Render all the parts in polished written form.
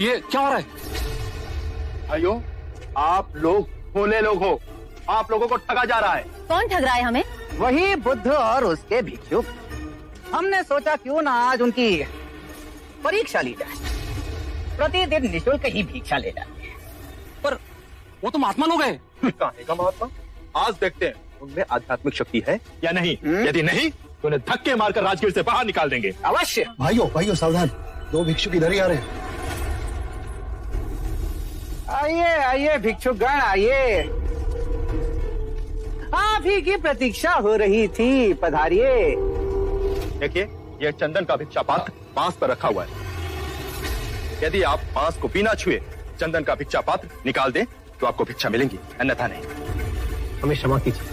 ये क्या हो रहा है? भाइयों, आप लोग भोले लोग हो, आप लोगों को ठगा जा रहा है। कौन ठग रहा है हमें? वही बुद्ध और उसके भिक्षुक। हमने सोचा क्यों ना आज उनकी परीक्षा ली जाए। प्रतिदिन निःशुल्क ही भिक्षा ले जाते हैं। पर वो तो महात्मा लोग हैं। कहानी का महात्मा? आज देखते हैं उनमें आध्यात्मिक शक्ति है या नहीं। यदि नहीं तो उन्हें धक्के मारकर राजगीर से बाहर निकाल देंगे। अवश्य। भाइयों सावधान, 2 भिक्षुक इधर ही आ रहे हैं। आइए आइए भिक्षुकगण आइए, आप ही की प्रतीक्षा हो रही थी, पधारिए। देखिए, यह चंदन का भिक्षा पात्र बांस पर रखा हुआ है। यदि आप बांस को बिना छुए चंदन का भिक्षा पात्र निकाल दें तो आपको भिक्षा मिलेंगी, अन्यथा नहीं। हमें क्षमा कीजिए।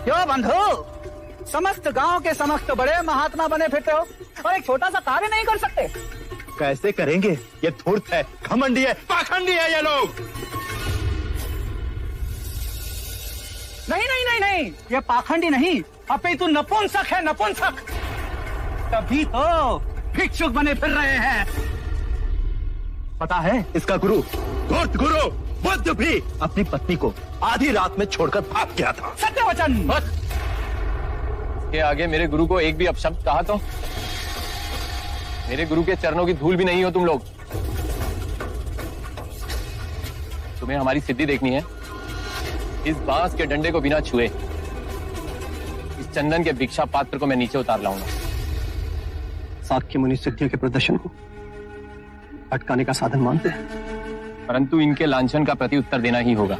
क्यों बंधु, समस्त गांव के समस्त बड़े महात्मा बने फिरते हो और एक छोटा सा कार्य नहीं कर सकते? कैसे करेंगे? ये धूर्त है, घमंडी है, पाखंडी है ये लोग। नहीं, ये पाखंडी नहीं, अपितु नपुंसक है, नपुंसक। तभी तो भिक्षुक बने फिर रहे हैं। पता है इसका गुरु, धूर्त गुरु बुद्ध भी अपनी पत्नी को आधी रात में छोड़कर भाग गया था। सत्यवचन। के आगे मेरे गुरु को एक भी अपशब्द कहा तो मेरे गुरु के चरणों की धूल भी नहीं हो तुम लोग। तुम्हें हमारी सिद्धि देखनी है। इस बांस के डंडे को बिना छुए इस चंदन के भिक्षा पात्र को मैं नीचे उतार लाऊंगा। साक्य मुनि सिद्धियों के प्रदर्शन को अटकाने का साधन मानते हैं, परंतु इनके लांछन का प्रत्युत्तर देना ही होगा।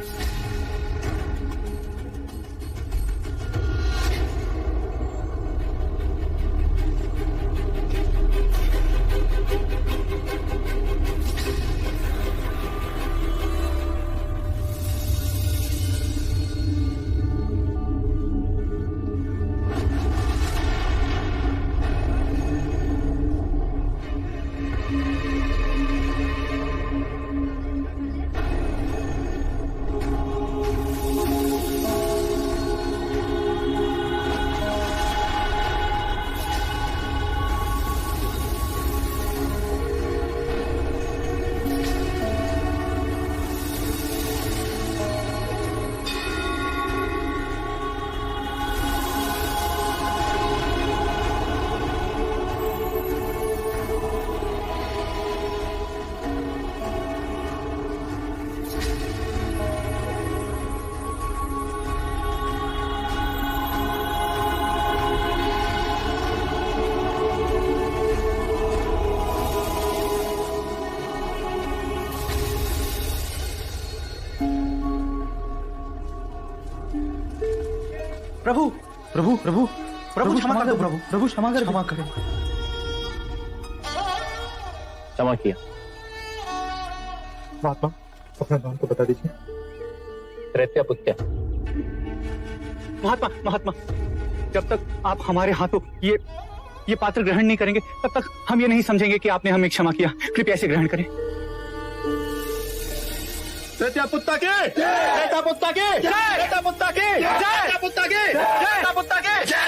प्रभु क्षमा करें, प्रभु क्षमा करें। क्षमा किया। महात्मा, अपना नाम तो बता दीजिए। त्रैत्यपुत्य। महात्मा, जब तक आप हमारे हाथों ये पात्र ग्रहण नहीं करेंगे तब तक हम ये नहीं समझेंगे कि आपने हमें क्षमा किया। कृपया इसे ग्रहण करें। त्रैत्यपुत्ता के, त्रैत्यपुत्ता के, त्रैत्यपुत्ता के, त्रैत्यपुत्ता के, त्रैत्यपुत्ता के,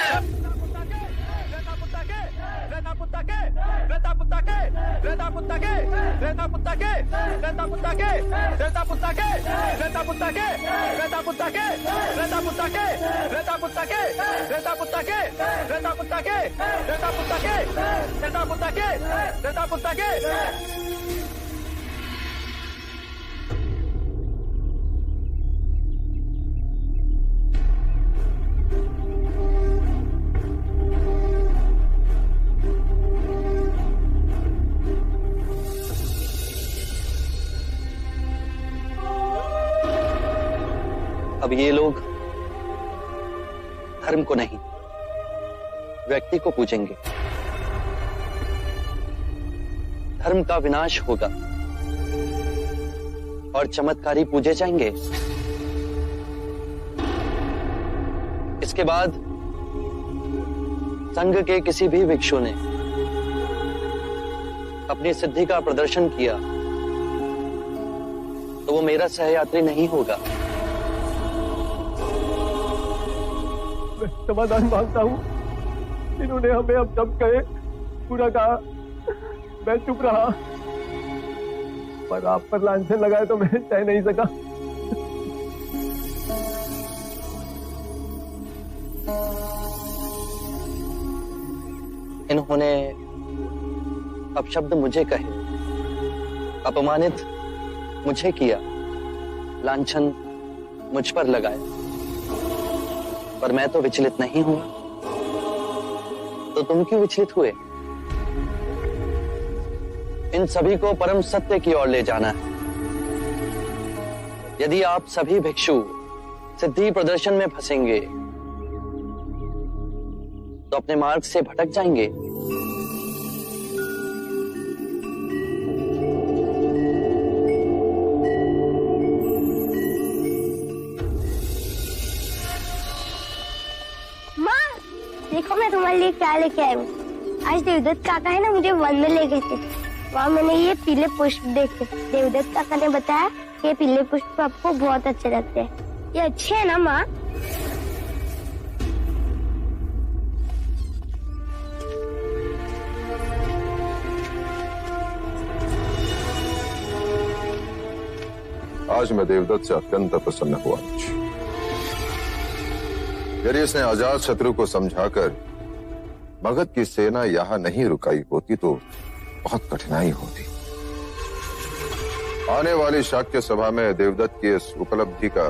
अब ये लोग धर्म को नहीं, व्यक्ति को पूजेंगे। धर्म का विनाश होगा और चमत्कारी पूजे जाएंगे। इसके बाद संघ के किसी भी भिक्षु ने अपनी सिद्धि का प्रदर्शन किया तो वो मेरा सहयात्री नहीं होगा। समाधान मांगता हूँ, इन्होंने हमें अब जब कहे पूरा कहा, मैं चुप रहा, पर आप पर लांछन लगाए तो मैं सह नहीं सका। इन्होंने अपशब्द मुझे कहे, अपमानित मुझे किया, लांछन मुझ पर लगाया, पर मैं तो विचलित नहीं हुआ। तो तुम क्यों विचलित हुए? इन सभी को परम सत्य की ओर ले जाना है। यदि आप सभी भिक्षु सिद्धि प्रदर्शन में फंसेंगे तो अपने मार्ग से भटक जाएंगे। देखो मैं तुम्हारे लिए क्या लेके आई हूँ। आज देवदत्त काका है ना, मुझे वन में ले गए थे। वहाँ मैंने ये पीले पुष्प देखे। देवदत्त काका ने बताया कि ये पीले पुष्प आपको बहुत अच्छे लगते हैं। ये अच्छे है ना माँ? आज मैं देवदत्त से अत्यंत प्रसन्न हुआ। यदि इसने आजाद शत्रु को समझाकर मगध की सेना यहां नहीं रुकाई होती तो बहुत कठिनाई होती। आने वाली शाक्य सभा में देवदत्त की इस उपलब्धि का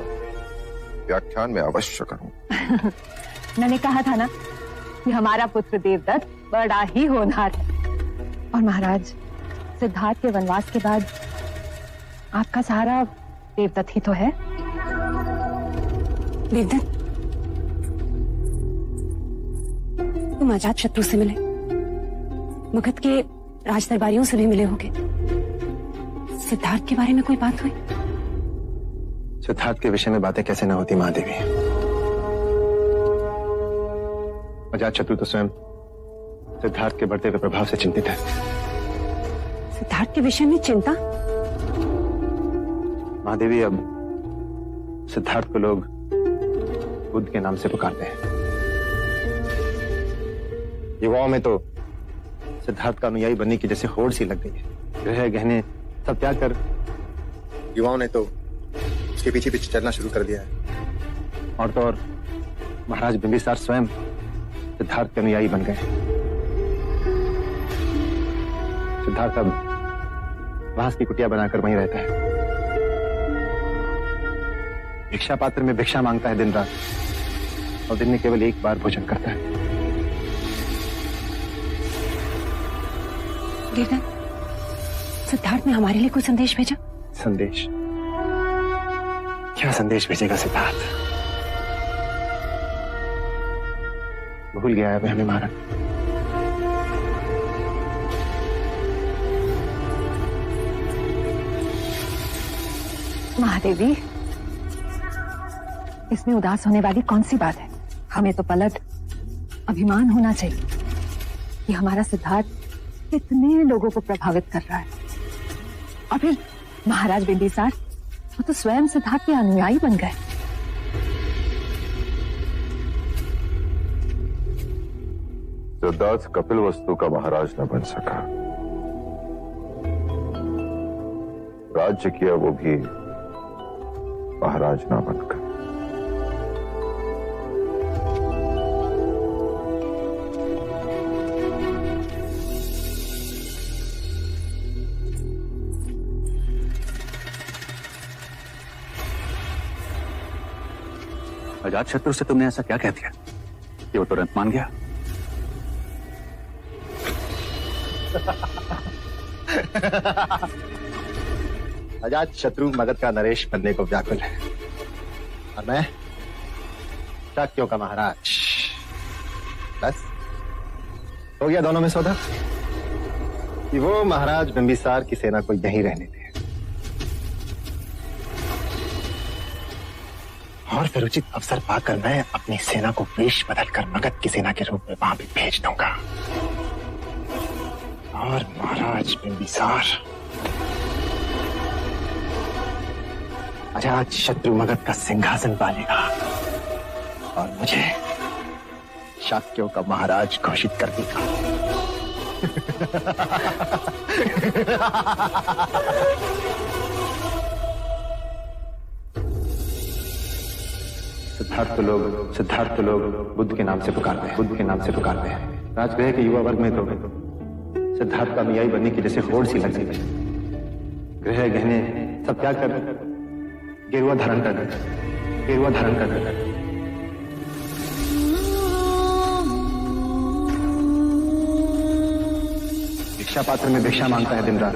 व्याख्यान मैं अवश्य करूं। मैंने कहा था ना कि हमारा पुत्र देवदत्त बड़ा ही होनहार है। और महाराज, सिद्धार्थ के वनवास के बाद आपका सहारा देवदत्त ही तो है। देवदत्त, तुम अजात शत्रु से मिले, मगध के राज दरबारियों से भी मिले होंगे। सिद्धार्थ के बारे में कोई बात हुई? सिद्धार्थ के विषय में बातें कैसे न होती महादेवी। अजात शत्रु तो स्वयं सिद्धार्थ के बढ़ते हुए प्रभाव से चिंतित है। सिद्धार्थ के विषय में चिंता? महादेवी, अब सिद्धार्थ को लोग बुद्ध के नाम से पुकारते हैं। युवाओं में तो सिद्धार्थ का अनुयायी बनने की जैसे होड़ सी लग गई है। गृह गहने सब त्याग कर युवाओं ने तो उसके पीछे पीछे चलना शुरू कर दिया है। और तो और महाराज बिंबिसार स्वयं सिद्धार्थ के अनुयायी बन गए। सिद्धार्थ अब बांस की कुटिया बनाकर वहीं रहता है। भिक्षा पात्र में भिक्षा मांगता है दिन रात, और दिन में केवल एक बार भोजन करता है। देवदत्त, सिद्धार्थ ने हमारे लिए कोई संदेश भेजा? संदेश? क्या संदेश भेजेगा सिद्धार्थ? भूल गया है हमें महाराज। महादेवी, इसमें उदास होने वाली कौन सी बात है? हमें तो पलट अभिमान होना चाहिए कि हमारा सिद्धार्थ कितने लोगों को प्रभावित कर रहा है। और फिर महाराज बिंबिसार, वो तो स्वयं सिद्धार्थ के अनुयायी बन गए। सिद्धार्थ कपिलवस्तु का महाराज न बन सका, राज्य किया वो भी महाराज न बनकर। अजात शत्रु से तुमने ऐसा क्या कह दिया कि वो तुरंत मान गया? अजात शत्रु मगध का नरेश बनने को व्याकुल है, और मैं शाक्यों का महाराज। बस हो गया दोनों में सौदा कि वो महाराज बिंबिसार की सेना को यहीं रहने दे, और फिर उचित अवसर पाकर मैं अपनी सेना को वेश बदलकर मगध की सेना के रूप में वहां भी भेज दूंगा, और महाराज बिंबिसार अजात शत्रु मगध का सिंहासन पालेगा, और मुझे शाक्यों का महाराज घोषित कर दिया। सिद्धार्थ लोग बुद्ध के नाम से पुकारते हैं। राजगृह के युवा वर्ग में तो सिद्धार्थ का अनुयायी बनने की जैसे होड़ सी लग गई। गृह गहने सब त्याग कर गेरुआ धारण कर भिक्षा पात्र में भिक्षा मांगता है दिन रात,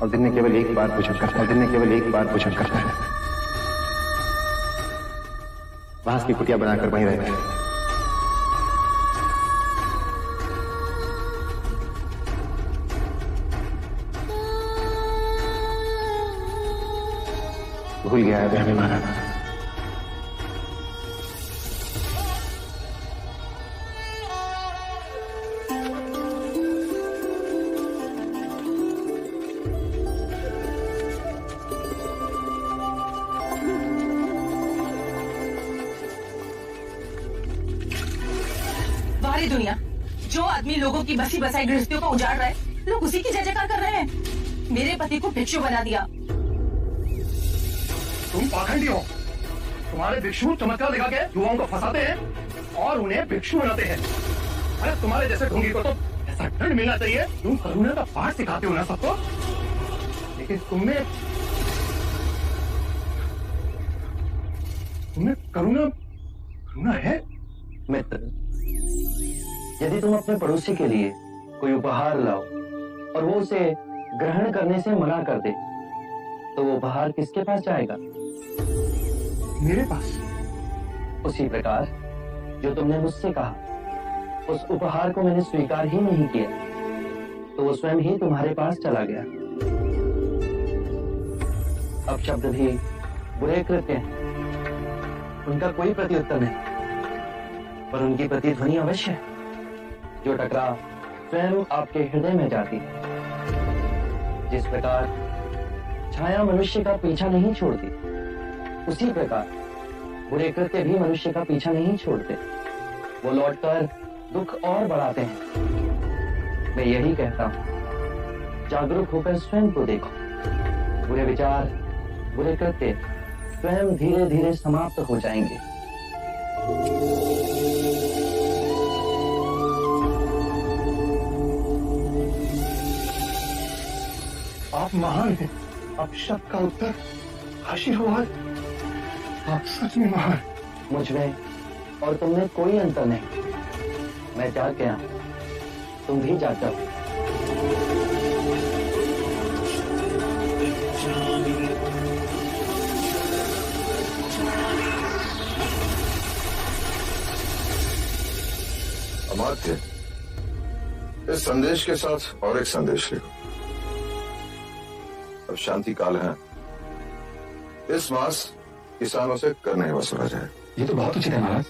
और दिन में केवल एक बार पूजन करता है। बांस की कुटिया बनाकर वहीं रहता है। भूल गया है हमें महाराज। सारी दुनिया, जो आदमी लोगों की बसी बसाई गृहस्थियों को उजाड़ रहा है, लोग उसी की जय जयकार कर रहे हैं। मेरे पति को भिक्षु बना दिया। तुम पाखंडी हो। तुम्हारे भिक्षु चमत्कार दिखा के युवाओं को फंसाते हैं और उन्हें भिक्षु बनाते हैं। अरे तुम्हारे जैसे ढोंगी को तो ऐसा दंड मिलना चाहिए। तुम करुणा का पाठ सिखाते हो ना सबको, लेकिन तुम्हें करुणा है। मित्र, यदि तुम अपने पड़ोसी के लिए कोई उपहार लाओ और वो उसे ग्रहण करने से मना कर दे, तो वो उपहार किसके पास जाएगा? मेरे पास। उसी प्रकार जो तुमने मुझसे कहा, उस उपहार को मैंने स्वीकार ही नहीं किया, तो वो स्वयं ही तुम्हारे पास चला गया। अब शब्द भी बुरे कृत्य हैं, उनका कोई प्रत्युत्तर नहीं, पर उनकी प्रतिध्वनि अवश्य है, जो टकराव स्वयं आपके हृदय में जाती है। जिस प्रकार छाया मनुष्य का पीछा नहीं छोड़ती, उसी प्रकार बुरे कृत्य भी मनुष्य का पीछा नहीं छोड़ते, वो लौटकर दुख और बढ़ाते हैं। मैं यही कहता हूं, जागरूक होकर स्वयं को देखो। बुरे विचार, बुरे कृत्य स्वयं धीरे धीरे समाप्त हो जाएंगे। आप महान हैं। आप शब्द का उत्तर आशीर्वाद। आप सच में महान। मुझ में और तुम में कोई अंतर नहीं। मैं जाग गया, तुम भी जाग जाओ। अमात्य, इस संदेश के साथ और एक संदेश लिखो। अब शांति काल है, इस मास किसानों से कर नहीं वसूला जाए। ये तो बहुत उचित है महाराज।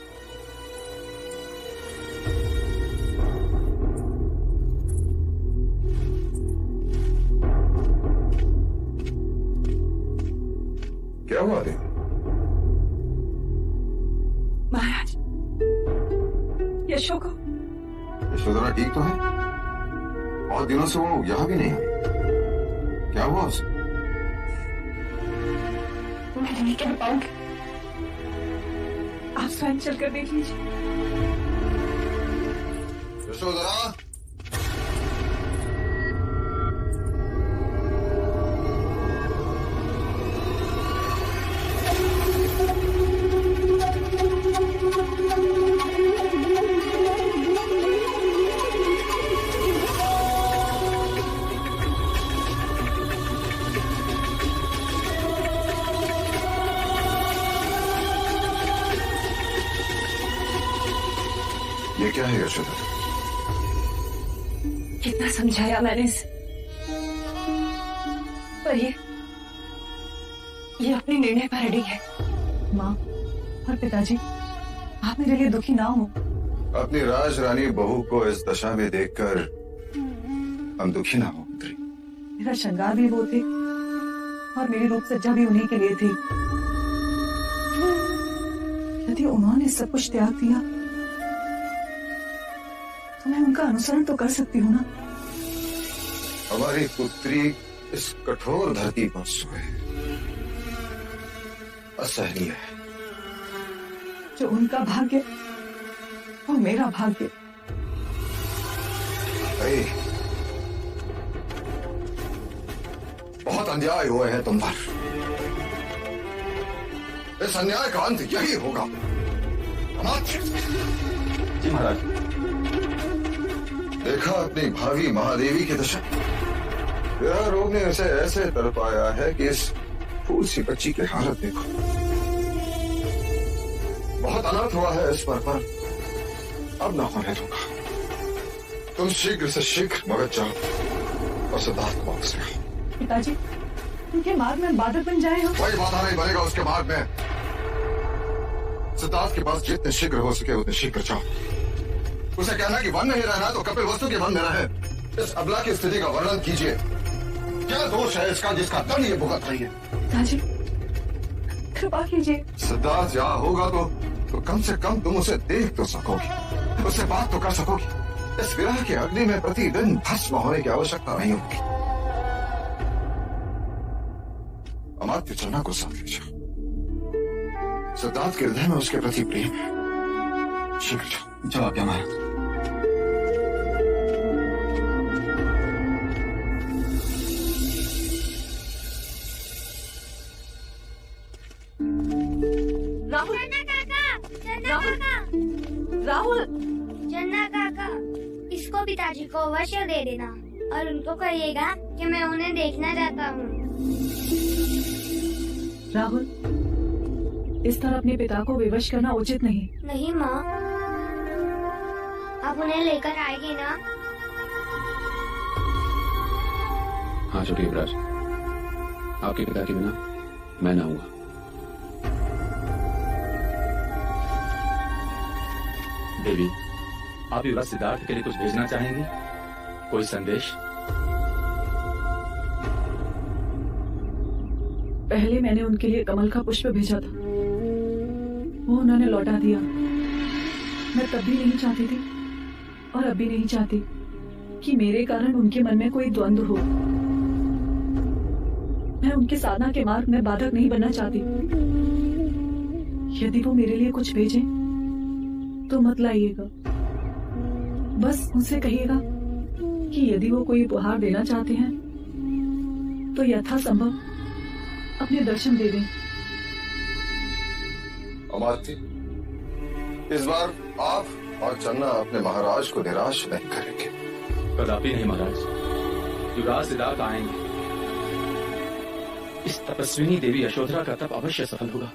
क्या हुआ देव? महाराज, यशो को। यशोधरा ठीक तो है? बहुत दिनों से वो यहाँ भी नहीं आई। क्या हुआ उसे? मैं नहीं कह पाऊंगी, आप स्वयं चलकर देख लीजिए। यशोधरा, ये क्या है यशोधरा? कितना समझाया मैंने इसे, पर ये अपने निर्णय पर अड़ी है। माँ और पिताजी, आप मेरे लिए दुखी ना हो। अपनी राजरानी बहू को इस दशा में देखकर हम दुखी ना हो पुत्री। मेरा श्रृंगार भी वो थे और मेरी रूप सज्जा भी उन्हीं के लिए थी। यदि उन्होंने सब कुछ त्याग दिया तो मैं उनका अनुसरण तो कर सकती हूँ ना। हमारी पुत्री इस कठोर धरती पर सोए असहनीय है। जो उनका भाग्य वो मेरा भाग्य। भाई, बहुत अन्याय हुए हैं तुम पर। इस अन्याय का अंत यही होगा। जी महाराज। देखा अपनी भावी महादेवी की दशा। यह रोग ने उसे ऐसे तड़पाया है कि इस फूल सी बच्ची की हालत देखो। बहुत अनर्थ हुआ है इस पर अब न होने दूंगा। तुम शीघ्र से शीघ्र मगध जाओ और सिद्धार्थ को वापस ले आओ। पिताजी, उनके मार्ग में बाधक बन जाए हो। कोई बाधा नहीं बनेगा उसके मार्ग में। सिद्धार्थ के पास जितने शीघ्र हो सके उतने शीघ्र जाओ। उसे कहना कि वन में ही रहना तो कपिल वस्तु के वन में रहे। इस अबला की स्थिति का वर्णन कीजिए। क्या दोष है इसका जिसका दंड ये भुगत रही है? पिताजी, कृपा कीजिए। सिद्धार्थ यहाँ होगा तो कम से कम तुम उसे देख तो सकोगी, उससे बात तो कर सकोगी। इस विरह के अग्नि में प्रतिदिन भस्म होने की आवश्यकता नहीं होगी। अमात्य चन्ना को साथ ले जाओ। सिद्धार्थ के हृदय में उसके प्रति प्रेम है। शीघ्र जाओ। जवाब क्या महाराज? राहुल काका, राहुल, चन्ना काका, इसको पिताजी को अवश्य दे देना और उनको कहिएगा कि मैं उन्हें देखना चाहता हूँ। राहुल, इस तरह अपने पिता को विवश करना उचित नहीं। नहीं माँ, आप उन्हें लेकर आएगी ना? हाँ छोटी युवराज, आपके पिता के बिना मैं न आऊंगा। देवी, आप युवराज सिद्धार्थ के लिए कुछ भेजना चाहेंगी? कोई संदेश? पहले मैंने उनके लिए कमल का पुष्प भेजा था, वो उन्होंने लौटा दिया। मैं तब भी नहीं चाहती थी और अब भी नहीं चाहती कि मेरे कारण उनके मन में कोई द्वंद्व हो। मैं उनके साधना के मार्ग में बाधक नहीं बनना चाहती। यदि वो मेरे लिए कुछ भेजें तो मत लाइएगा। बस उनसे कहिएगा कि यदि वो कोई उपहार देना चाहते हैं तो यथासंभव अपने दर्शन दे दें। अमात्य, इस बार आप और चन्ना अपने महाराज को निराश नहीं करेंगे। कदापि नहीं महाराज, युवराज सिद्धार्थ आएंगे। इस तपस्विनी देवी यशोधरा का तप अवश्य सफल होगा।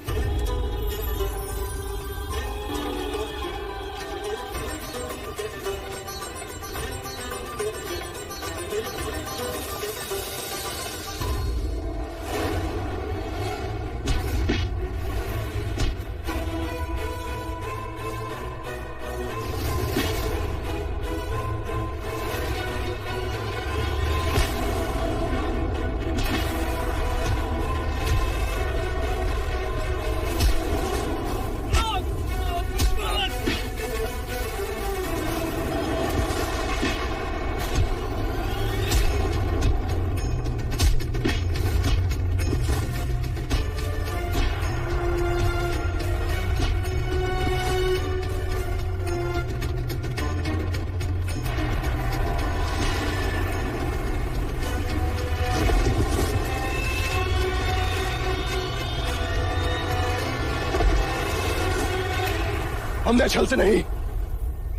हमने छल से नहीं,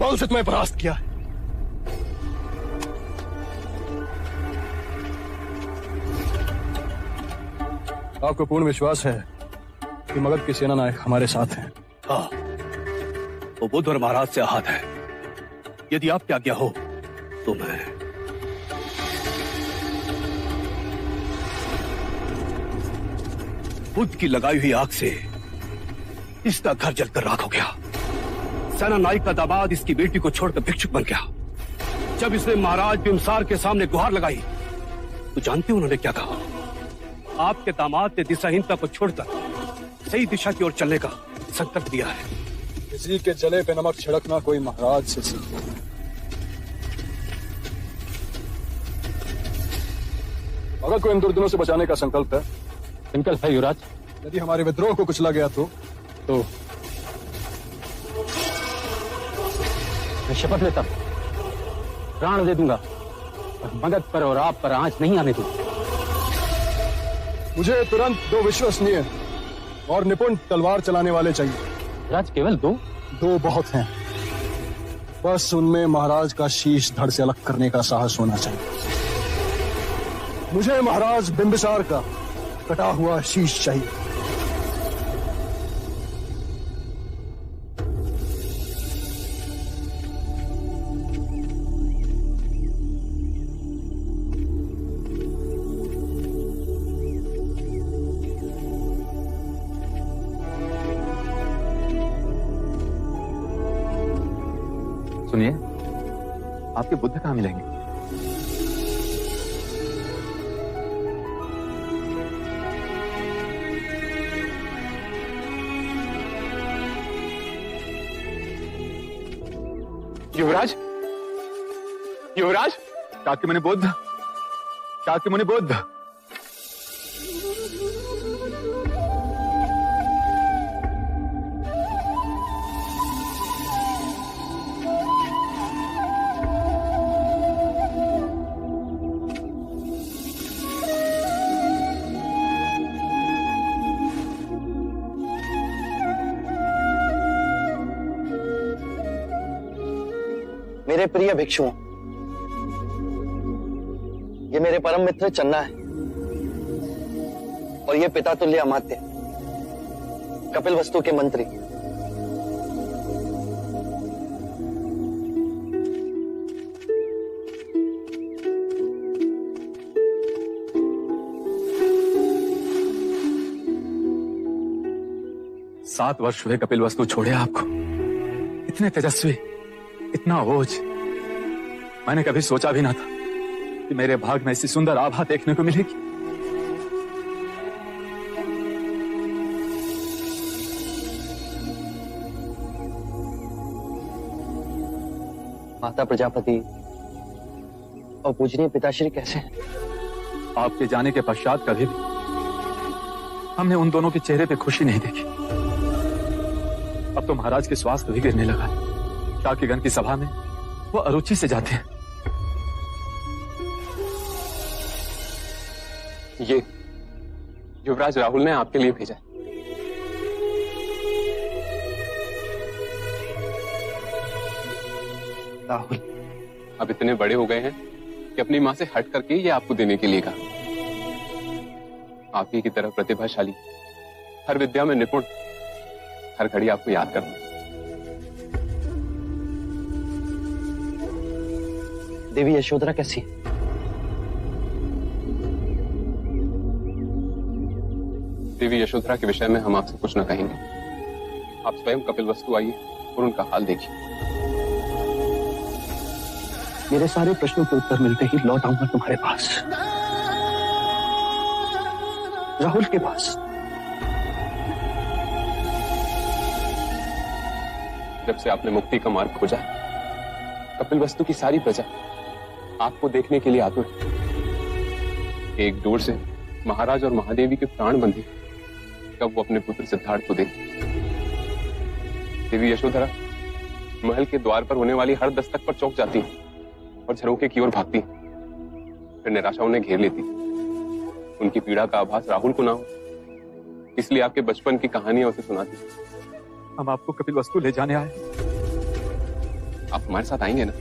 बल से तुम्हें परास्त किया। आपको पूर्ण विश्वास है कि मगध के सेना नायक हमारे साथ हैं? हाँ, वो बुद्ध और महाराज से आहत है। यदि आपकी आज्ञा हो तो मैं बुद्ध की लगाई हुई आग से इसका घर जलकर राख हो गया। सेना नायक का दामाद इसकी बेटी को छोड़कर भिक्षुक बन गया। जब इसने महाराज बिम्सार के सामने गुहार लगाई तो जानते हो उन्होंने क्या कहा? आपके दामाद ने दिशाहीनता को छोड़कर सही दिशा की ओर चलने का संकल्प दिया है। किसी के जले पे नमक छिड़कना कोई महाराज से सीखो। अगर कोई इन दुर्दिनों से बचाने का संकल्प है, संकल्प है युवराज। यदि हमारे विद्रोह को कुचला गया तो मैं शपथ लेता हूं, प्राण दे दूंगा और मगध पर और आप पर आंच नहीं आने दूंगा। मुझे तुरंत 2 विश्वसनीय और निपुण तलवार चलाने वाले चाहिए। राज केवल 2? 2 बहुत हैं। बस उनमें महाराज का शीश धड़ से अलग करने का साहस होना चाहिए। मुझे महाराज बिंबिसार का कटा हुआ शीश चाहिए। सुनिए, आपके बुद्ध कहाँ मिलेंगे? युवराज, युवराज, शाक्य मुनि बुद्ध, शाक्य मुनि बुद्ध। मेरे प्रिय भिक्षुओं, ये मेरे परम मित्र चन्ना है और ये पिता तुल्य अमात्य कपिलवस्तु के मंत्री। सात वर्ष हुए कपिलवस्तु छोड़े आपको। इतने तेजस्वी, इतना ओज, मैंने कभी सोचा भी ना था कि मेरे भाग में ऐसी सुंदर आभा देखने को मिलेगी। माता प्रजापति और पूजनीय पिताश्री कैसे हैं? आपके जाने के पश्चात कभी भी हमने उन दोनों के चेहरे पे खुशी नहीं देखी। अब तो महाराज के स्वास्थ्य भी गिरने लगा है। शाक्यगण की सभा में वो अरुचि से जाते हैं। ये युवराज राहुल ने आपके लिए भेजा। राहुल अब इतने बड़े हो गए हैं कि अपनी मां से हट करके ये आपको देने के लिए कहा। आप ही की तरह प्रतिभाशाली, हर विद्या में निपुण, हर घड़ी आपको याद करना। देवी यशोधरा कैसी है? देवी यशोधरा के विषय में हम आपसे कुछ न कहेंगे। आप स्वयं कपिलवस्तु आइए और उनका हाल देखिए। मेरे सारे प्रश्नों के उत्तर मिलते ही लौट आऊंगा तुम्हारे पास, राहुल के पास। जब से आपने मुक्ति का मार्ग खोजा, कपिलवस्तु की सारी प्रजा आपको देखने के लिए आतुर है। एक डोर से महाराज और महादेवी के प्राण बंधे कब वो अपने पुत्र सिद्धार्थ को देंगे। देवी यशोधरा महल के द्वार पर होने वाली हर दस्तक पर चौंक जाती है और झरोखे की ओर भागती है। फिर निराशा उन्हें घेर लेती। उनकी पीड़ा का आभास राहुल को ना हो, इसलिए आपके बचपन की कहानियां उसे सुनाती। हम आपको कपिलवस्तु ले जाने आए। आप हमारे साथ आएंगे ना?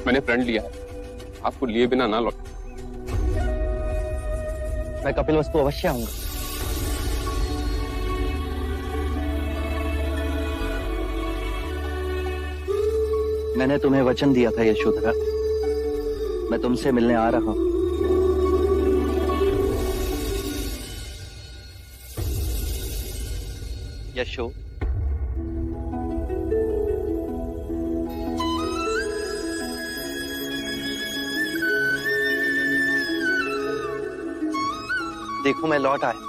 मैंने प्रण लिया है, आपको लिए बिना ना लौट। मैं कपिलवस्तु अवश्य आऊंगा। मैंने तुम्हें वचन दिया था यशोधरा, मैं तुमसे मिलने आ रहा हूं। यशो, देखो मैं लौट आया,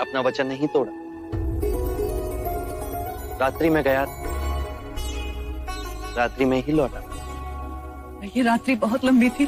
अपना वचन नहीं तोड़ा। रात्रि में गया, रात्रि में ही लौटा। ये रात्रि बहुत लंबी थी,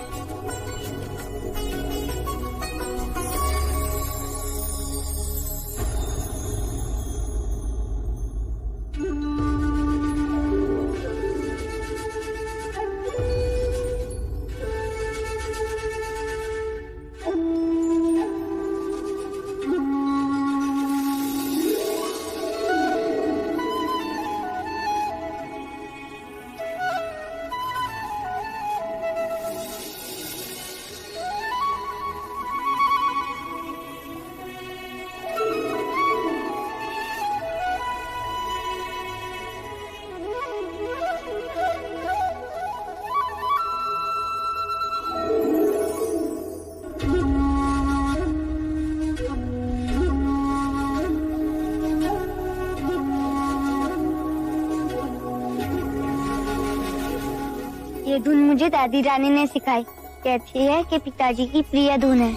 ये धुन मुझे दादी रानी ने सिखाई। कहती है कि पिताजी की प्रिय धुन है।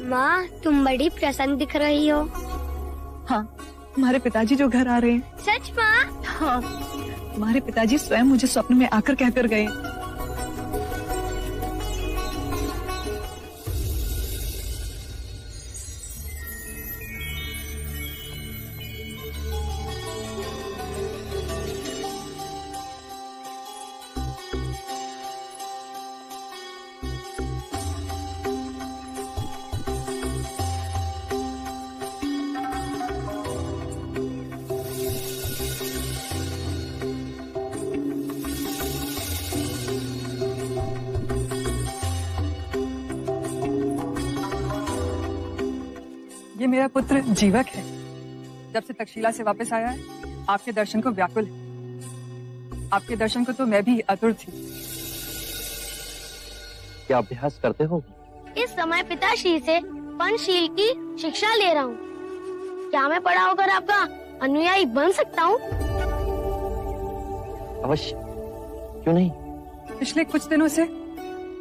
माँ, तुम बड़ी प्रसन्न दिख रही हो। हाँ, तुम्हारे पिताजी जो घर आ रहे हैं। सच माँ? हाँ, तुम्हारे पिताजी स्वयं मुझे स्वप्न में आकर कहकर गए। ये मेरा पुत्र जीवक है। जब से तक्षशिला से वापस आया है, आपके दर्शन को व्याकुल है। आपके दर्शन को तो मैं भी आतुर थी। क्या अभ्यास करते हो? इस समय पिताश्री से पंचशील की शिक्षा ले रहा हूँ। क्या मैं बड़ा होकर आपका अनुयायी बन सकता हूँ? अवश्य, क्यों नहीं? पिछले कुछ दिनों से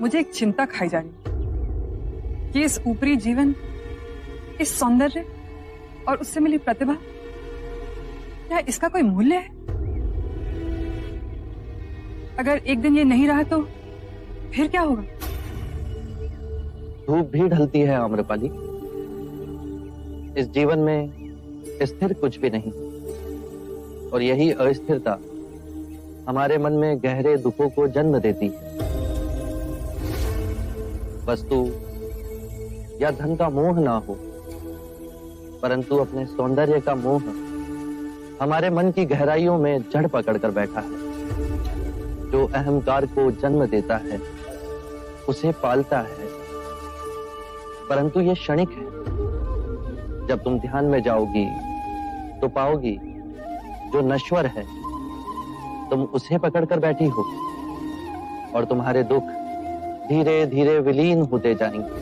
मुझे एक चिंता खाई जा रही है कि इस ऊपरी जीवन, इस सौंदर्य और उससे मिली प्रतिभा, क्या इसका कोई मूल्य है? अगर एक दिन ये नहीं रहा तो फिर क्या होगा? धूप भी ढलती है आम्रपाली। इस जीवन में स्थिर कुछ भी नहीं, और यही अस्थिरता हमारे मन में गहरे दुखों को जन्म देती है। वस्तु या धन का मोह ना हो, परंतु अपने सौंदर्य का मोह हमारे मन की गहराइयों में जड़ पकड़कर बैठा है, जो अहंकार को जन्म देता है, उसे पालता है। परंतु ये क्षणिक है। जब तुम ध्यान में जाओगी तो पाओगी जो नश्वर है, तुम उसे पकड़कर बैठी हो, और तुम्हारे दुख धीरे धीरे विलीन होते जाएंगे।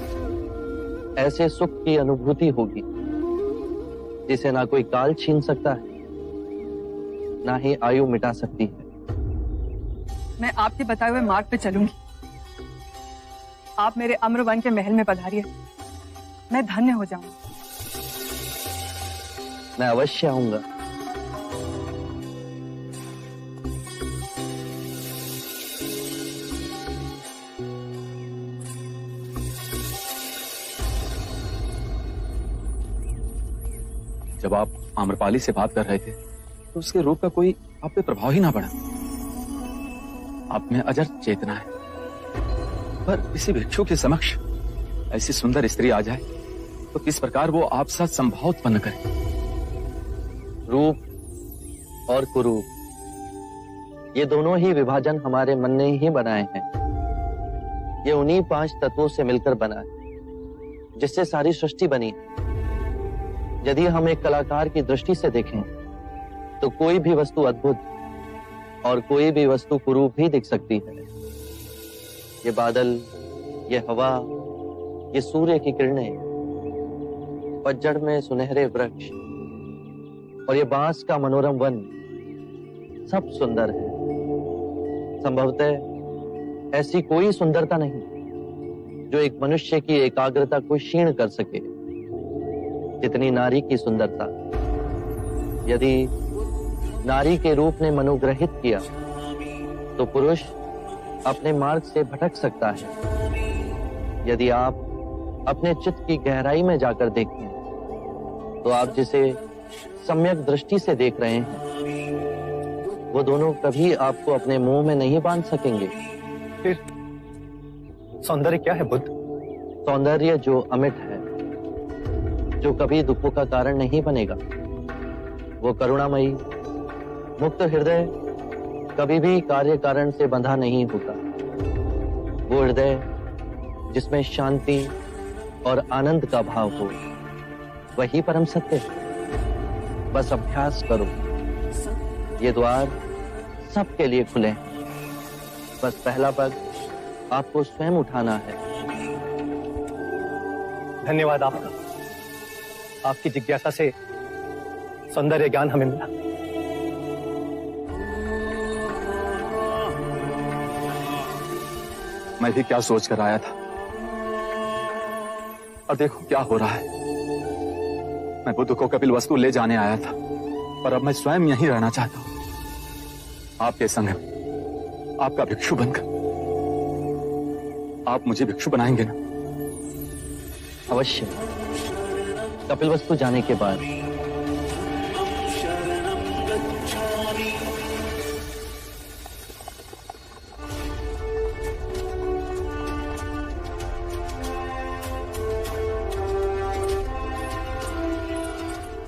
ऐसे सुख की अनुभूति होगी जिसे ना कोई काल छीन सकता है, ना ही आयु मिटा सकती है। मैं आपके बताए हुए मार्ग पे चलूंगी। आप मेरे अम्रवन के महल में पधारिए, मैं धन्य हो जाऊंगा। मैं अवश्य आऊंगा। जब आप आम्रपाली से बात कर रहे थे तो उसके रूप का कोई आप पे प्रभाव ही ना पड़ा। आप में अजर चेतना है, पर किसी भिक्षु के समक्ष ऐसी सुंदर स्त्री आ जाए तो किस प्रकार वो आप साथ संभाव उत्पन्न करे। रूप और कुरूप, ये दोनों ही विभाजन हमारे मन ने ही बनाए हैं। ये उन्हीं 5 तत्वों से मिलकर बना है जिससे सारी सृष्टि बनी। यदि हम एक कलाकार की दृष्टि से देखें तो कोई भी वस्तु अद्भुत और कोई भी वस्तु कुरूप ही दिख सकती है। ये बादल, ये हवा, ये सूर्य की किरणें, पतझड़ में सुनहरे वृक्ष और ये बांस का मनोरम वन, सब सुंदर है। संभवतः ऐसी कोई सुंदरता नहीं जो एक मनुष्य की एकाग्रता को क्षीण कर सके, जितनी नारी की सुंदरता। यदि नारी के रूप ने मनोग्रहित किया तो पुरुष अपने मार्ग से भटक सकता है। यदि आप अपने चित्त की गहराई में जाकर देखें तो आप जिसे सम्यक दृष्टि से देख रहे हैं, वो दोनों कभी आपको अपने मुंह में नहीं बांध सकेंगे। फिर सौंदर्य क्या है बुद्ध? सौंदर्य जो अमिट है, जो कभी दुखों का कारण नहीं बनेगा, वो करुणामयी मुक्त हृदय कभी भी कार्य कारण से बंधा नहीं होता। वो हृदय जिसमें शांति और आनंद का भाव हो, वही परम सत्य है। बस अभ्यास करो, ये द्वार सबके लिए खुले हैं। बस पहला पग आपको स्वयं उठाना है। धन्यवाद आपका। आपकी जिज्ञासा से सौंदर्य ज्ञान हमें मिला। मैं भी क्या सोच कर आया था, और देखो क्या हो रहा है। मैं बुद्ध को कपिल वस्तु ले जाने आया था, पर अब मैं स्वयं यहीं रहना चाहता हूं, आपके संग, आपका भिक्षु बनकर। आप मुझे भिक्षु बनाएंगे ना? अवश्य। कपिल वस्तु जाने के बाद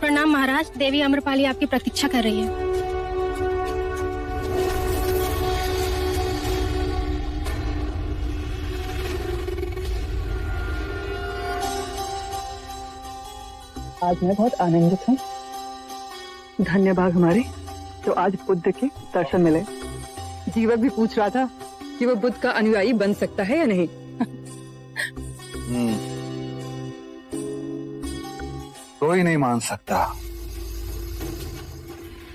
प्रणाम महाराज, देवी अम्रपाली आपकी प्रतीक्षा कर रही है। आज मैं बहुत आनंदित हूँ। धन्यवाद हमारे तो आज बुद्ध के दर्शन मिले। जीवक भी पूछ रहा था कि वो बुद्ध का अनुयायी बन सकता है या नहीं। कोई नहीं मान सकता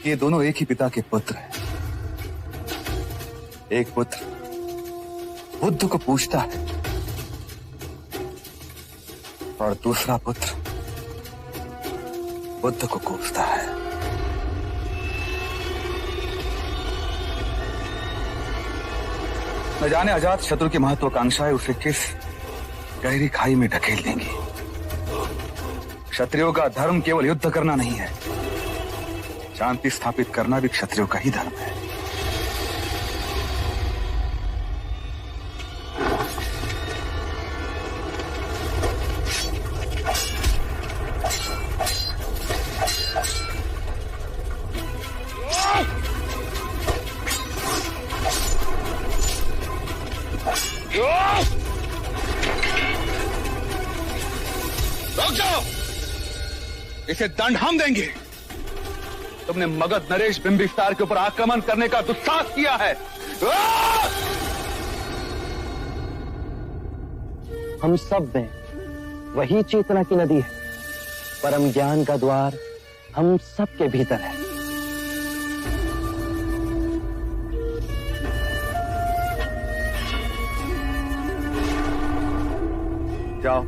कि ये दोनों एक ही पिता के पुत्र हैं। एक पुत्र बुद्ध को पूछता है और दूसरा पुत्र बुद्ध को कोसता है। न जाने अजात शत्रु की महत्वाकांक्षाएं उसे किस गहरी खाई में ढकेल देंगी। क्षत्रियों का धर्म केवल युद्ध करना नहीं है, शांति स्थापित करना भी क्षत्रियों का ही धर्म है। इसे दंड हम देंगे। तुमने मगध नरेश बिंबिसार के ऊपर आक्रमण करने का दुस्साहस किया है। हम सब में वही चेतना की नदी है। परम ज्ञान का द्वार हम सब के भीतर है। जाओ,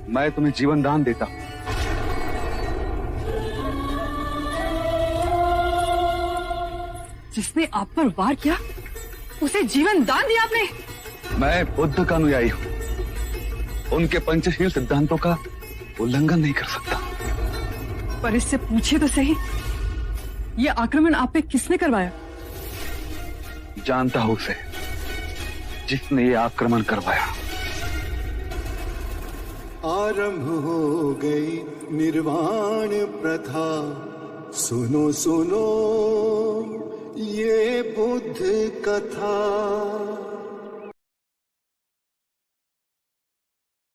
मैं तुम्हें जीवन दान देता हूं। जिसने आप पर वार किया उसे जीवन दान दिया आपने? मैं बुद्ध का अनुयायी हूं, उनके पंचशील सिद्धांतों का उल्लंघन नहीं कर सकता। पर इससे पूछिए तो सही, ये आक्रमण आप पे किसने करवाया? जानता हूं उसे, जिसने ये आक्रमण करवाया। आरंभ हो गई निर्वाण प्रथा, सुनो सुनो ये बुद्ध कथा।